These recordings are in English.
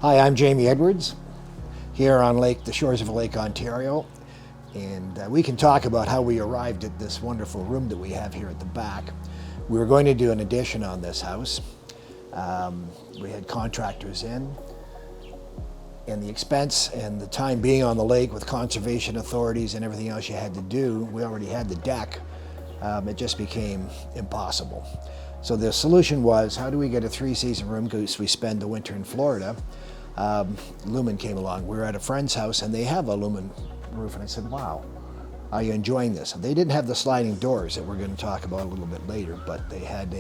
Hi, I'm Jamie Edwards here on the shores of Lake Ontario, and we can talk about how we arrived at this wonderful room that we have here at the back. We were going to do an addition on this house. We had contractors in, and the expense and the time being on the lake with conservation authorities and everything else you had to do, we already had the deck. It just became impossible. So the solution was, how do we get a 3-season room, because we spend the winter in Florida? Lumen came along. We were at a friend's house and they have a Lumen roof, and I said, wow, are you enjoying this? And they didn't have the sliding doors that we're going to talk about a little bit later, but they had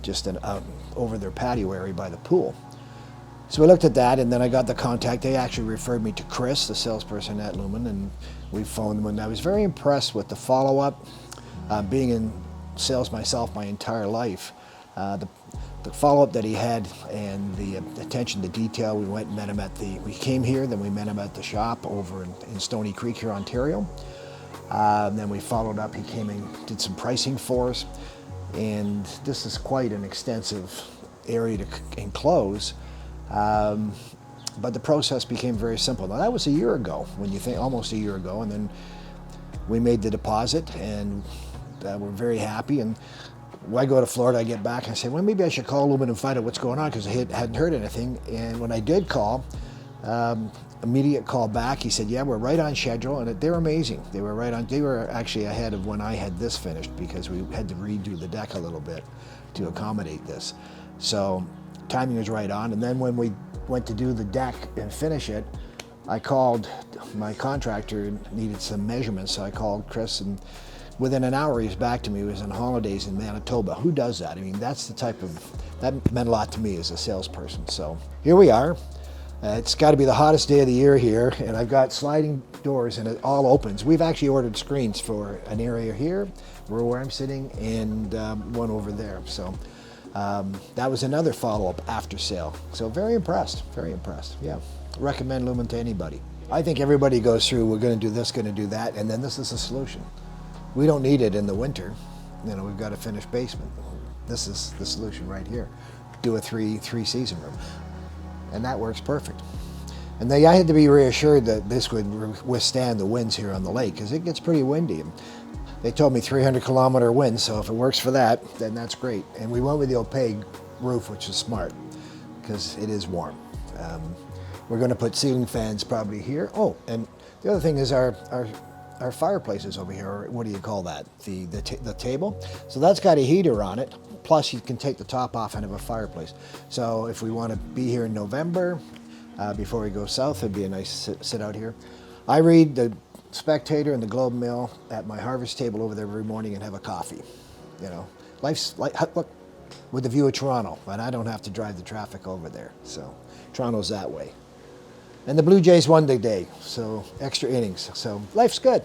just an over their patio area by the pool. So we looked at that, and then I got the contact. They actually referred me to Chris, the salesperson at Lumen, and we phoned them, and I was very impressed with the follow-up. Being in sales myself my entire life, the follow-up that he had and the attention to detail. We went and met him we came here, then we met him at the shop over in Stony Creek here, Ontario. Then we followed up. He came and did some pricing for us, and this is quite an extensive area to enclose. But the process became very simple. Now that was a year ago, when you think, almost a year ago, and then we made the deposit, and we're very happy. And when I go to Florida, I get back and I say, well, maybe I should call Lumen and find out what's going on, because I hadn't heard anything. And when I did call, immediate call back, he said, yeah, we're right on schedule, and they're amazing. They were actually ahead of when I had this finished, because we had to redo the deck a little bit to accommodate this. So timing was right on. And then when we went to do the deck and finish it, I called my contractor, needed some measurements, so I called Chris, and within an hour he was back to me. He was on holidays in Manitoba. Who does that? I mean, that's the type of, that meant a lot to me as a salesperson. So here we are. It's got to be the hottest day of the year here, and I've got sliding doors and it all opens. We've actually ordered screens for an area here where I'm sitting, and one over there. So that was another follow-up after sale. So very impressed, yeah. Recommend Lumen to anybody. I think everybody goes through, we're going to do this, going to do that, and then this is a solution. We don't need it in the winter. You know, we've got a finished basement. This is the solution right here. Do a three-season room. And that works perfect. And I had to be reassured that this would withstand the winds here on the lake, because it gets pretty windy. They told me 300-kilometer winds, so if it works for that, then that's great. And we went with the opaque roof, which is smart, because it is warm. We're going to put ceiling fans probably here. Oh, and the other thing is our fireplaces over here, or what do you call that? The table. So that's got a heater on it. Plus you can take the top off and have a fireplace. So if we want to be here in November, before we go south, it'd be a nice sit out here. I read the Spectator and the Globe and Mail at my harvest table over there every morning and have a coffee. You know, life's like, look, with the view of Toronto, but I don't have to drive the traffic over there. So Toronto's that way. And the Blue Jays won today, so extra innings. So life's good.